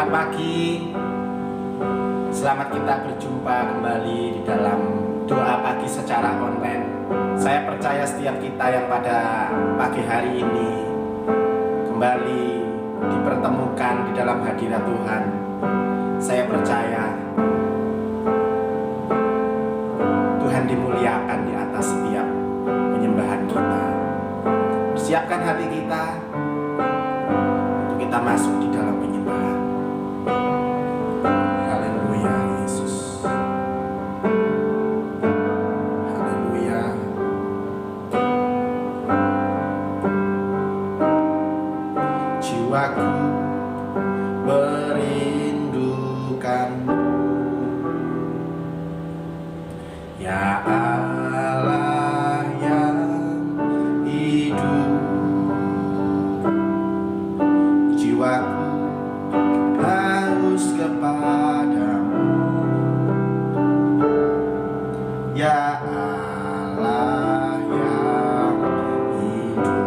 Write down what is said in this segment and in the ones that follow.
Selamat pagi. Selamat kita berjumpa kembali di dalam doa pagi secara online. Saya percaya setiap kita yang pada pagi hari ini kembali dipertemukan di dalam hadirat Tuhan. Saya percaya Tuhan dimuliakan di atas setiap penyembahan kita. Persiapkan hati kita untuk kita masuk di dalam penyembahan. Haleluya Yesus. Haleluya. Jiwaku merindukanmu, ya Allah yang hidup. Jiwaku haus kepadamu, ya Allah yang hidup.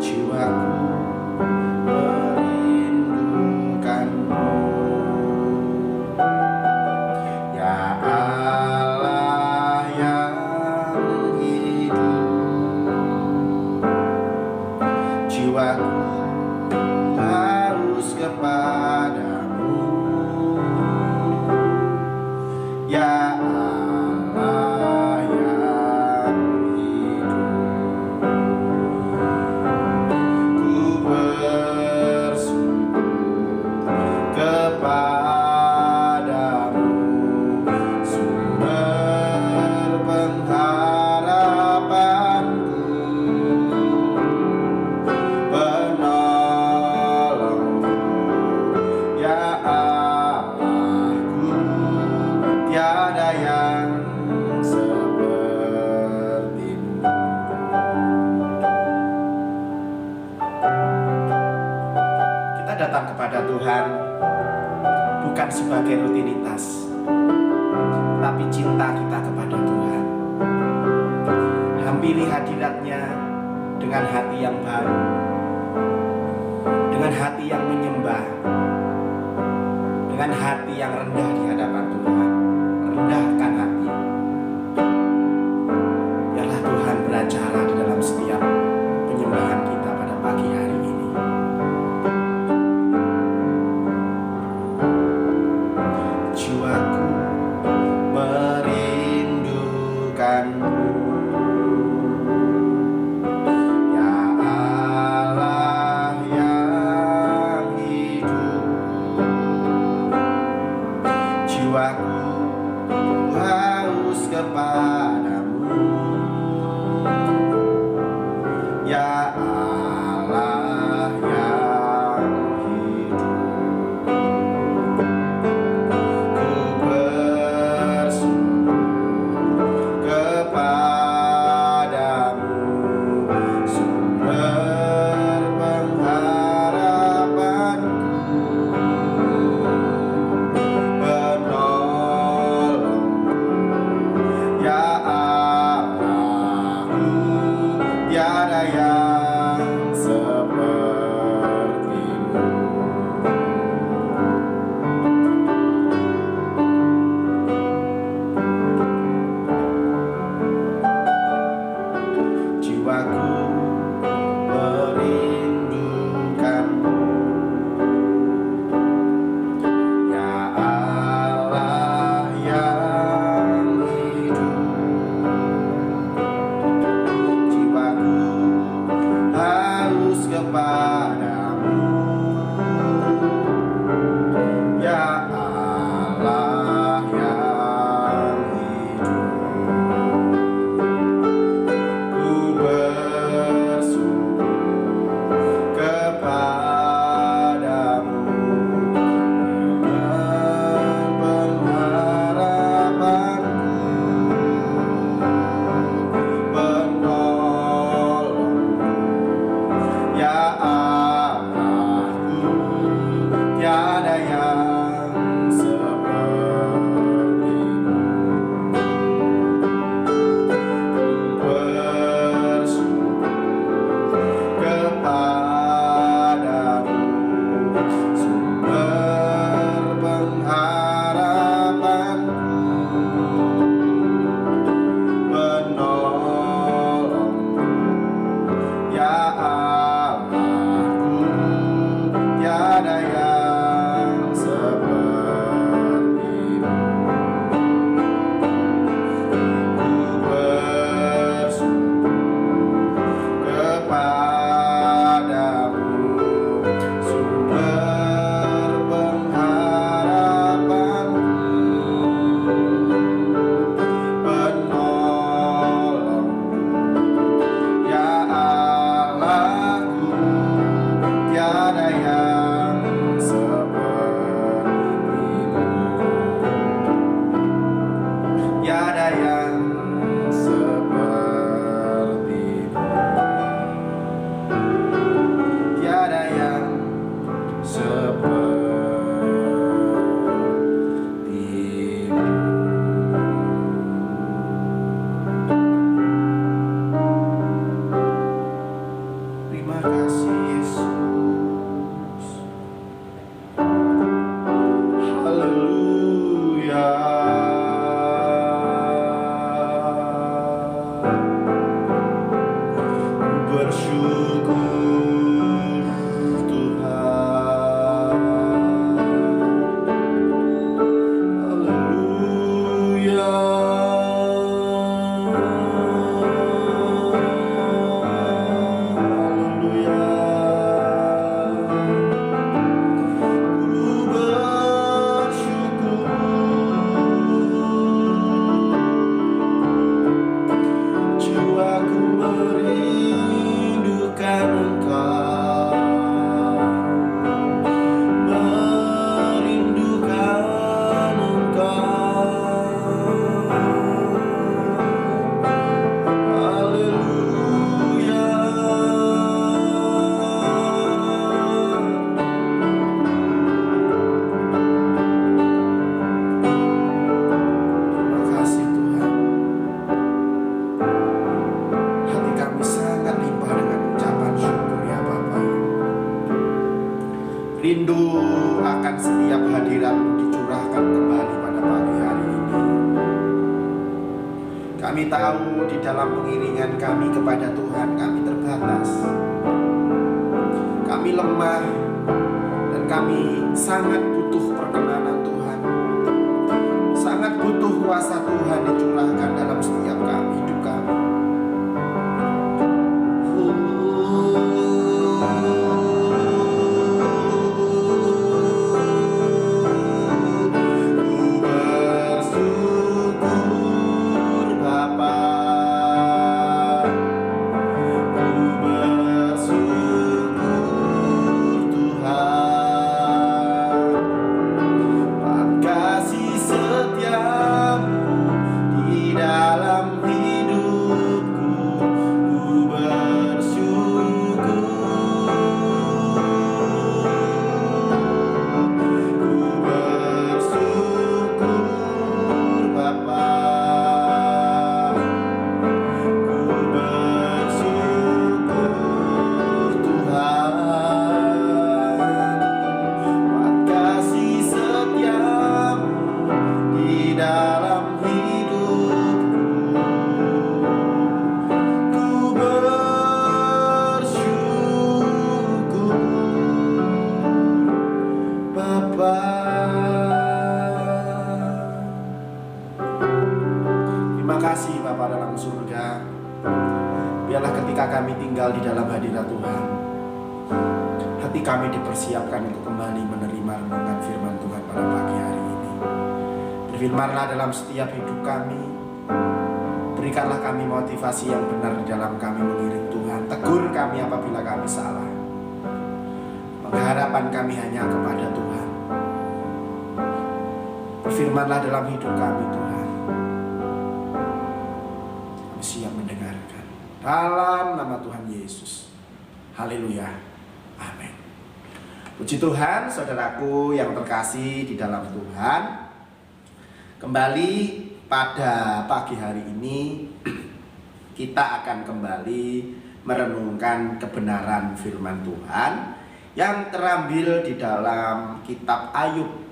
Jiwaku merindukanmu, ya Allah yang jiwaku harus kepadamu, ya Allah yang hidup. Ku bersujud kepadamu, sumber pengharapanku, tiada yang sepertimu. Kita datang kepada Tuhan bukan sebagai rutinitas, tapi cinta kita kepada Tuhan. Hampiri hadiratnya dengan hati yang baru, dengan hati yang menyembah, dengan hati yang rendah di hadapan Tuhan. Rendahkan hati. Biarlah Tuhan beracara di dalam setiap penyembahan kita pada pagi hari ini. Jiwaku merindukanmu, ya Allah yang hidup. Jiwaku haus kepadamu, ya Allah yang hidup. Ku bersujud kepadamu, sumber pengharapanku, penolongku, ya Kami tahu di dalam pengiringan kami kepada Tuhan kami terbatas. Kami lemah dan kami sangat butuh perkenanan Tuhan. Sangat butuh kuasa Tuhan dicurahkan dalam setiap hidup kami. Terima kasih Bapa dalam surga. Biarlah ketika kami tinggal di dalam hadirat Tuhan, hati kami dipersiapkan untuk kembali menerima renungan firman Tuhan pada pagi hari ini. Berfirmanlah dalam setiap hidup kami. Berikanlah kami motivasi yang benar di dalam kami mengiring Tuhan. Tegur kami apabila kami salah. Pengharapan kami hanya kepada Tuhan. Berfirmanlah dalam hidup kami Tuhan. Kami siap mendengarkan. Dalam nama Tuhan Yesus. Haleluya. Amin. Puji Tuhan, saudaraku yang terkasih di dalam Tuhan. Kembali pada pagi hari ini kita akan kembali merenungkan kebenaran firman Tuhan yang terambil di dalam kitab Ayub.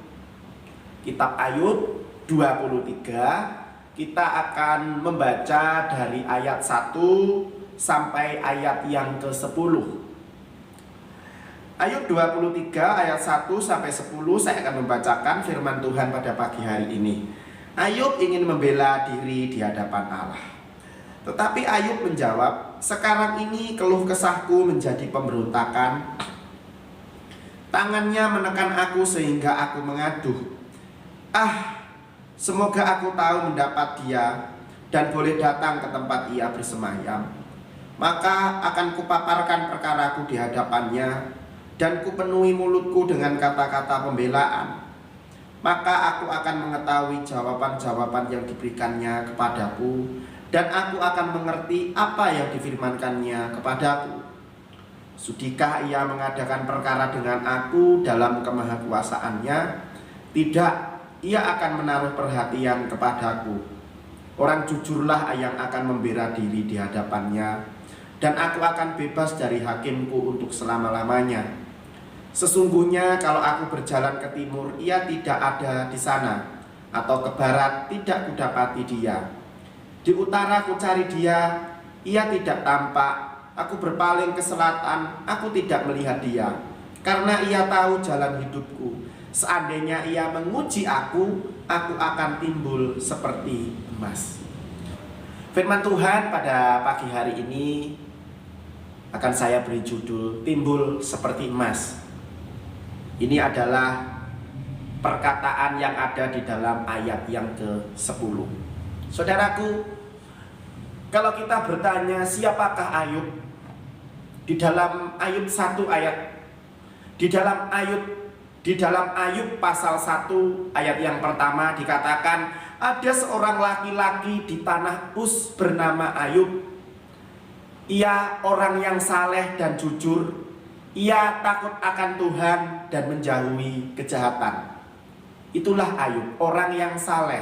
Kitab Ayub 23, kita akan membaca dari ayat 1 sampai ayat yang ke-10. Ayub 23 ayat 1 sampai 10 saya akan membacakan firman Tuhan pada pagi hari ini. Ayub ingin membela diri di hadapan Allah. Tetapi Ayub menjawab, "Sekarang ini keluh kesahku menjadi pemberontakan. Tangannya menekan aku sehingga aku mengaduh. Semoga aku tahu mendapat dia dan boleh datang ke tempat ia bersemayam. Maka akan kupaparkan perkaraku di hadapannya dan kupenuhi mulutku dengan kata-kata pembelaan. Maka aku akan mengetahui jawaban-jawaban yang diberikannya kepadaku, dan aku akan mengerti apa yang difirmankannya kepadaku. Sudikah ia mengadakan perkara dengan aku dalam kemahakuasaannya? Tidak, ia akan menaruh perhatian kepadaku. Orang jujurlah yang akan membela diri di hadapannya, dan aku akan bebas dari hakimku untuk selama-lamanya. Sesungguhnya kalau aku berjalan ke timur, ia tidak ada di sana, atau ke barat, tidak kudapati dia. Di utara ku cari dia, ia tidak tampak. Aku berpaling ke selatan, aku tidak melihat dia, karena ia tahu jalan hidupku. Seandainya ia menguji aku akan timbul seperti emas." Firman Tuhan pada pagi hari ini akan saya beri judul "Timbul seperti emas". Ini adalah perkataan yang ada di dalam ayat yang ke-10. Saudaraku, kalau kita bertanya siapakah Ayub, di dalam Ayub 1 ayat, di dalam Ayub pasal 1 ayat yang pertama dikatakan, ada seorang laki-laki di tanah Uz bernama Ayub. Ia orang yang saleh dan jujur. Ia takut akan Tuhan dan menjauhi kejahatan. Itulah Ayub, orang yang saleh,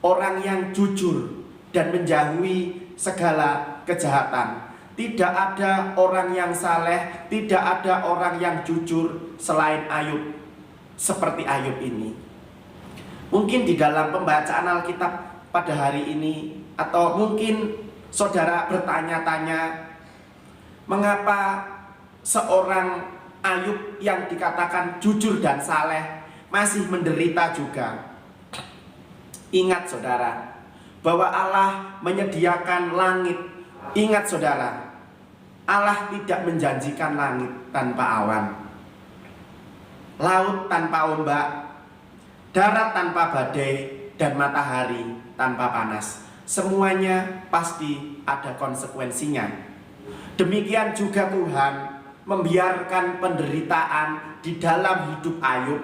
orang yang jujur dan menjauhi segala kejahatan. Tidak ada orang yang saleh, tidak ada orang yang jujur selain Ayub, seperti Ayub ini. Mungkin di dalam pembacaan Alkitab pada hari ini, atau mungkin saudara bertanya-tanya, mengapa seorang Ayub yang dikatakan jujur dan saleh masih menderita juga? Ingat saudara, bahwa Allah menyediakan langit. Ingat saudara, Allah tidak menjanjikan langit tanpa awan, laut tanpa ombak, darat tanpa badai, dan matahari tanpa panas. Semuanya pasti ada konsekuensinya. Demikian juga Tuhan membiarkan penderitaan di dalam hidup Ayub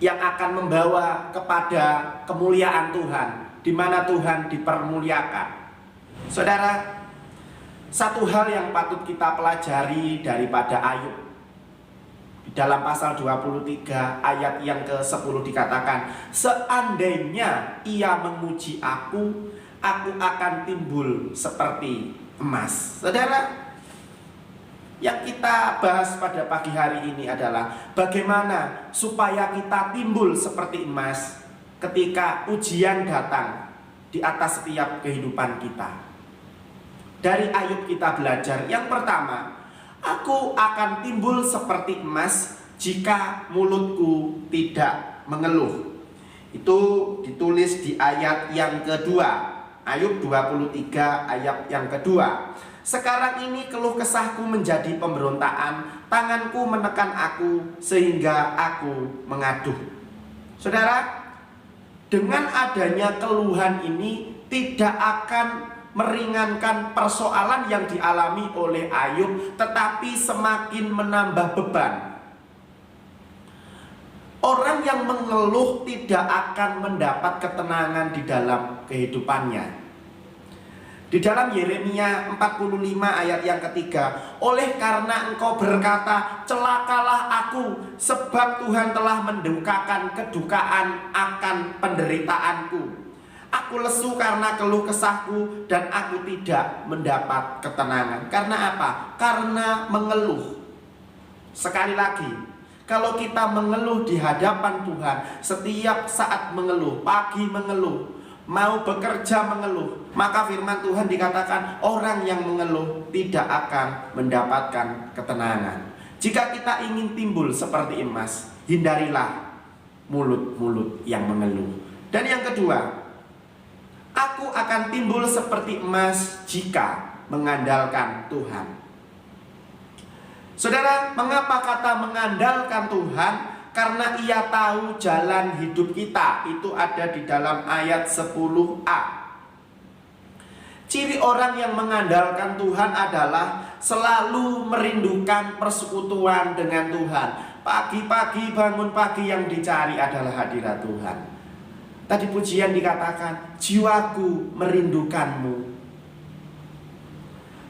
yang akan membawa kepada kemuliaan Tuhan, di mana Tuhan dipermuliakan. Saudara, satu hal yang patut kita pelajari daripada Ayub, di dalam pasal 23 ayat yang ke-10 dikatakan, seandainya ia memuji aku akan timbul seperti emas. Saudara, yang kita bahas pada pagi hari ini adalah bagaimana supaya kita timbul seperti emas ketika ujian datang di atas setiap kehidupan kita. Dari Ayub kita belajar, yang pertama, aku akan timbul seperti emas jika mulutku tidak mengeluh. Itu ditulis di ayat yang kedua, Ayub 23 ayat yang kedua. Sekarang ini keluh kesahku menjadi pemberontakan, tanganku menekan aku sehingga aku mengaduh. Saudara, dengan adanya keluhan ini tidak akan meringankan persoalan yang dialami oleh Ayub, tetapi semakin menambah beban. Orang yang mengeluh tidak akan mendapat ketenangan di dalam kehidupannya. Di dalam Yeremia 45 ayat yang ketiga, oleh karena engkau berkata, celakalah aku, sebab Tuhan telah mendukakan kedukaan akan penderitaanku. Aku lesu karena keluh kesahku dan aku tidak mendapat ketenangan. Karena apa? Karena mengeluh. Sekali lagi, kalau kita mengeluh di hadapan Tuhan, setiap saat mengeluh, pagi mengeluh, mau bekerja mengeluh, maka firman Tuhan dikatakan orang yang mengeluh tidak akan mendapatkan ketenangan. Jika kita ingin timbul seperti emas, hindarilah mulut-mulut yang mengeluh. Dan yang kedua, aku akan timbul seperti emas jika mengandalkan Tuhan. Saudara, mengapa kata mengandalkan Tuhan? Karena ia tahu jalan hidup kita. Itu ada di dalam ayat 10a. Ciri orang yang mengandalkan Tuhan adalah selalu merindukan persekutuan dengan Tuhan. Pagi-pagi bangun pagi yang dicari adalah hadirat Tuhan. Tadi pujian dikatakan, jiwaku merindukanmu.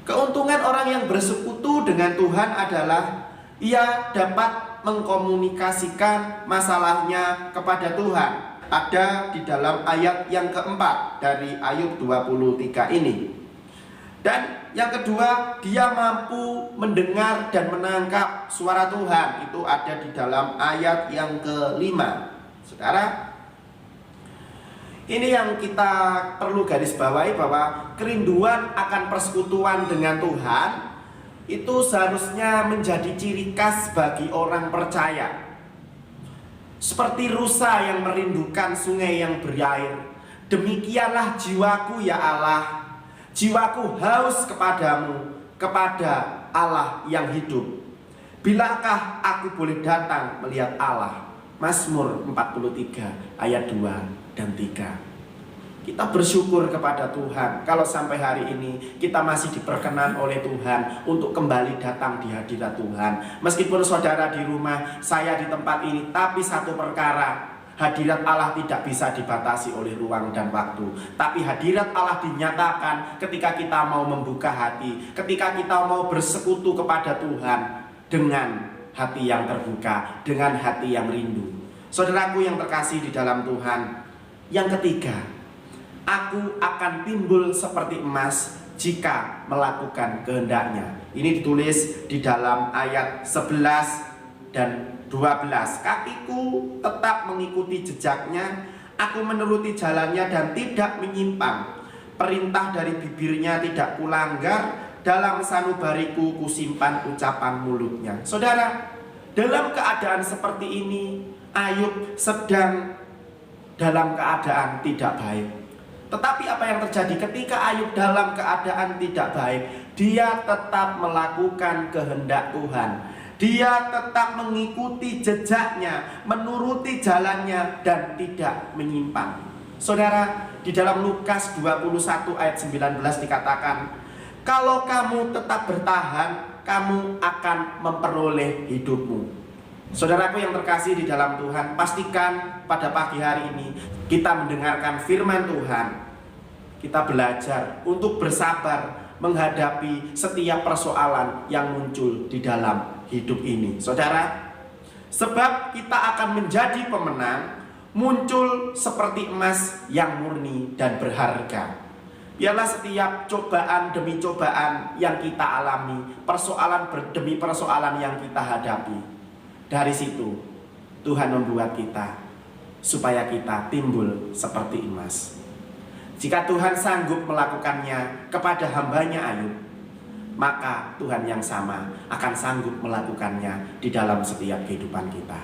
Keuntungan orang yang bersekutu dengan Tuhan adalah ia dapat mengkomunikasikan masalahnya kepada Tuhan. Ada di dalam ayat yang keempat dari Ayub 23 ini. Dan yang kedua, dia mampu mendengar dan menangkap suara Tuhan. Itu ada di dalam ayat yang kelima. Saudara, ini yang kita perlu garis bawahi, bahwa kerinduan akan persekutuan dengan Tuhan itu seharusnya menjadi ciri khas bagi orang percaya. Seperti rusa yang merindukan sungai yang berair, demikianlah jiwaku ya Allah. Jiwaku haus kepadamu, kepada Allah yang hidup. Bilakah aku boleh datang melihat Allah? Mazmur 43 ayat 2 dan 3. Kita bersyukur kepada Tuhan kalau sampai hari ini kita masih diperkenan oleh Tuhan untuk kembali datang di hadirat Tuhan. Meskipun saudara di rumah, saya di tempat ini, tapi satu perkara, hadirat Allah tidak bisa dibatasi oleh ruang dan waktu. Tapi hadirat Allah dinyatakan ketika kita mau membuka hati, ketika kita mau bersekutu kepada Tuhan dengan hati yang terbuka, dengan hati yang rindu. Saudaraku yang terkasih di dalam Tuhan, yang ketiga, aku akan timbul seperti emas jika melakukan kehendaknya. Ini ditulis di dalam ayat 11 dan 12. Kakiku tetap mengikuti jejaknya, Aku menuruti jalannya dan tidak menyimpang. Perintah dari bibirnya tidak kulanggar, dalam sanubariku kusimpan ucapan mulutnya. Saudara, dalam keadaan seperti ini, Ayub sedang dalam keadaan tidak baik. Tetapi apa yang terjadi ketika Ayub dalam keadaan tidak baik? Dia tetap melakukan kehendak Tuhan. Dia tetap mengikuti jejaknya, menuruti jalannya, dan tidak menyimpang. Saudara, di dalam Lukas 21 ayat 19 dikatakan, kalau kamu tetap bertahan, kamu akan memperoleh hidupmu. Saudaraku yang terkasih di dalam Tuhan, pastikan pada pagi hari ini kita mendengarkan firman Tuhan. Kita belajar untuk bersabar menghadapi setiap persoalan yang muncul di dalam hidup ini. Saudara, sebab kita akan menjadi pemenang, muncul seperti emas yang murni dan berharga. Biarlah setiap cobaan demi cobaan yang kita alami, persoalan demi persoalan yang kita hadapi, dari situ Tuhan membuat kita supaya kita timbul seperti emas. Jika Tuhan sanggup melakukannya kepada hambanya Ayub, maka Tuhan yang sama akan sanggup melakukannya di dalam setiap kehidupan kita.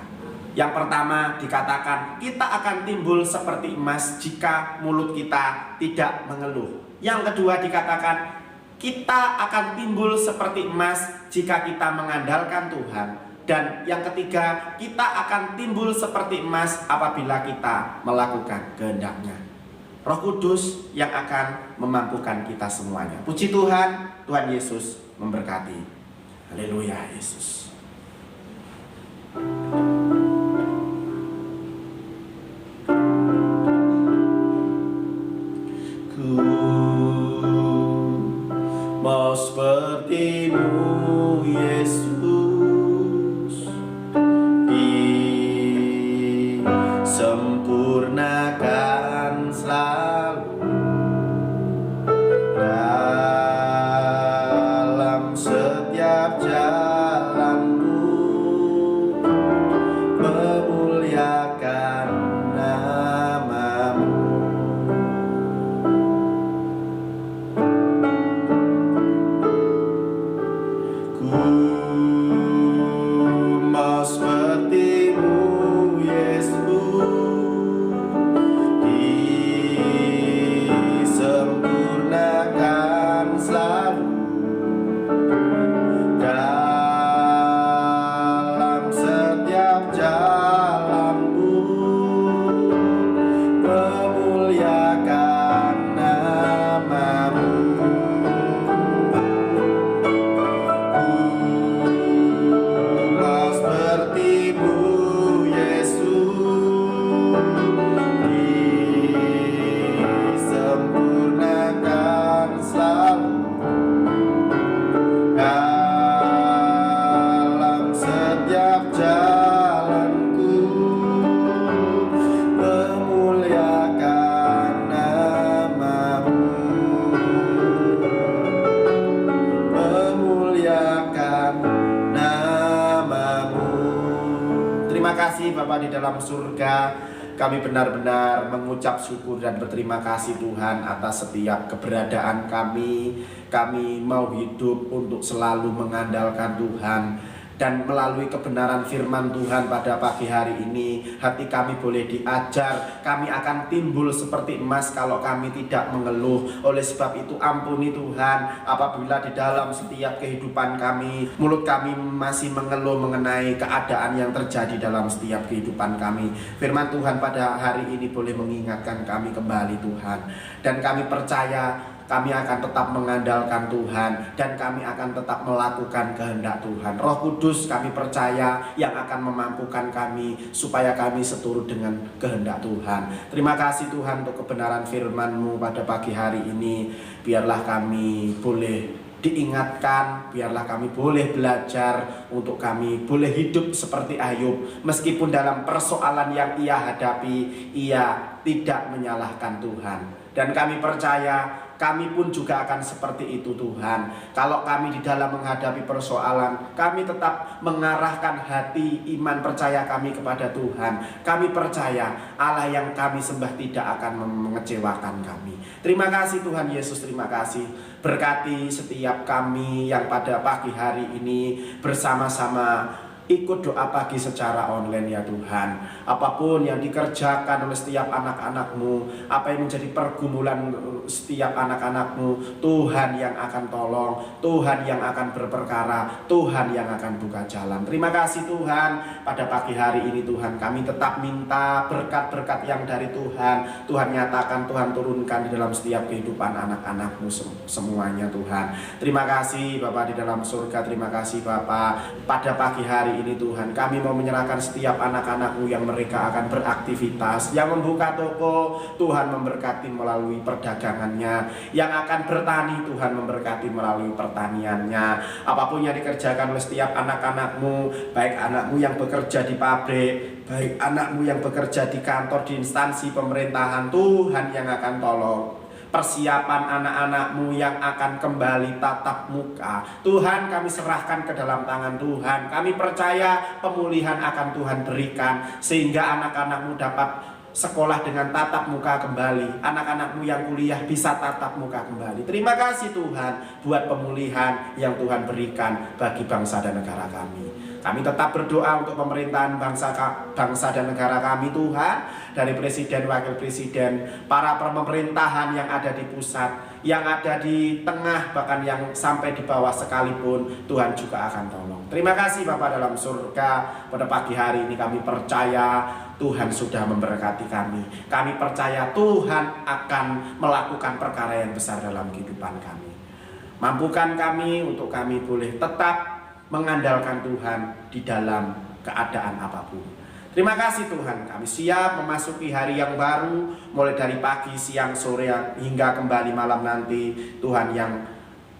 Yang pertama dikatakan, kita akan timbul seperti emas jika mulut kita tidak mengeluh. Yang kedua dikatakan, kita akan timbul seperti emas jika kita mengandalkan Tuhan. Dan yang ketiga, kita akan timbul seperti emas apabila kita melakukan kehendak-Nya. Roh Kudus yang akan memampukan kita semuanya. Puji Tuhan, Tuhan Yesus memberkati. Haleluya, Yesus. Ku mau seperti-Mu, Yesus, disempurnakan selalu dalam setiap jalanmu, memuliakan nama-Mu. Ku mau seperti-Mu, Yesus, disempurnakan selalu dalam setiap jalanmu, memuliakan nama-Mu. Mau seperti-Mu, Yesus, disempurnakan selalu dalam setiap jalanku, memuliakan nama-Mu, memuliakan nama-Mu. Terima kasih Bapa di dalam surga, kami benar-benar mengucap syukur dan berterima kasih Tuhan atas setiap keberadaan kami. Kami mau hidup untuk selalu mengandalkan Tuhan. Dan melalui kebenaran firman Tuhan pada pagi hari ini, hati kami boleh diajar. Kami akan timbul seperti emas kalau kami tidak mengeluh. Oleh sebab itu ampuni Tuhan apabila di dalam setiap kehidupan kami, mulut kami masih mengeluh mengenai keadaan yang terjadi dalam setiap kehidupan kami. Firman Tuhan pada hari ini boleh mengingatkan kami kembali Tuhan. Dan kami percaya kami akan tetap mengandalkan Tuhan, dan kami akan tetap melakukan kehendak Tuhan. Roh Kudus kami percaya yang akan memampukan kami supaya kami seturut dengan kehendak Tuhan. Terima kasih Tuhan untuk kebenaran firman-Mu pada pagi hari ini. Biarlah kami boleh diingatkan, biarlah kami boleh belajar untuk kami boleh hidup seperti Ayub. Meskipun dalam persoalan yang ia hadapi, ia tidak menyalahkan Tuhan. Dan kami percaya kami pun juga akan seperti itu Tuhan. Kalau kami di dalam menghadapi persoalan, kami tetap mengarahkan hati iman percaya kami kepada Tuhan. Kami percaya Allah yang kami sembah tidak akan mengecewakan kami. Terima kasih Tuhan Yesus, terima kasih. Berkati setiap kami yang pada pagi hari ini bersama-sama ikut doa pagi secara online ya Tuhan. Apapun yang dikerjakan oleh setiap anak-anakmu, apa yang menjadi pergumulan setiap anak-anakmu, Tuhan yang akan tolong, Tuhan yang akan berperkara, Tuhan yang akan buka jalan. Terima kasih Tuhan. Pada pagi hari ini Tuhan, kami tetap minta berkat-berkat yang dari Tuhan. Tuhan nyatakan, Tuhan turunkan di dalam setiap kehidupan anak-anakmu semuanya Tuhan. Terima kasih Bapa di dalam surga. Terima kasih Bapa. Pada pagi hari ini Tuhan, kami mau menyerahkan setiap anak-anakmu yang mereka akan beraktivitas, yang membuka toko, Tuhan memberkati melalui perdagangannya, yang akan bertani, Tuhan memberkati melalui pertaniannya. Apapun yang dikerjakan oleh setiap anak-anakmu, baik anakmu yang bekerja di pabrik, baik anakmu yang bekerja di kantor, di instansi pemerintahan, Tuhan yang akan tolong. Persiapan anak-anakmu yang akan kembali tatap muka, Tuhan kami serahkan ke dalam tangan Tuhan. Kami percaya pemulihan akan Tuhan berikan, sehingga anak-anakmu dapat sekolah dengan tatap muka kembali. Anak-anakmu yang kuliah bisa tatap muka kembali. Terima kasih Tuhan buat pemulihan yang Tuhan berikan bagi bangsa dan negara kami. Kami tetap berdoa untuk pemerintahan bangsa dan negara kami Tuhan. Dari presiden, wakil presiden, para pemerintahan yang ada di pusat, yang ada di tengah, bahkan yang sampai di bawah sekalipun, Tuhan juga akan tolong. Terima kasih Bapa dalam surga. Pada pagi hari ini kami percaya Tuhan sudah memberkati kami. Kami percaya Tuhan akan melakukan perkara yang besar dalam kehidupan kami. Mampukan kami untuk kami boleh tetap mengandalkan Tuhan di dalam keadaan apapun. Terima kasih Tuhan, kami siap memasuki hari yang baru, mulai dari pagi, siang, sore, hingga kembali malam nanti. Tuhan yang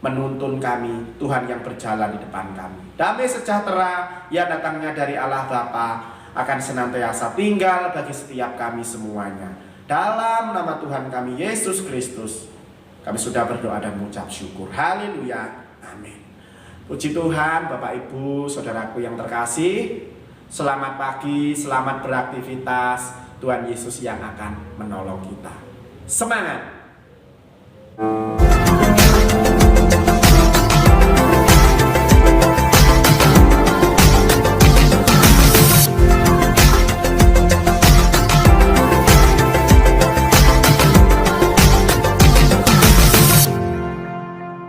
menuntun kami, Tuhan yang berjalan di depan kami. Damai sejahtera yang datangnya dari Allah Bapa akan senantiasa tinggal bagi setiap kami semuanya. Dalam nama Tuhan kami Yesus Kristus, kami sudah berdoa dan mengucap syukur. Haleluya, amin. Puji Tuhan, Bapak Ibu, saudaraku yang terkasih, selamat pagi, selamat beraktivitas. Tuhan Yesus yang akan menolong kita. Semangat!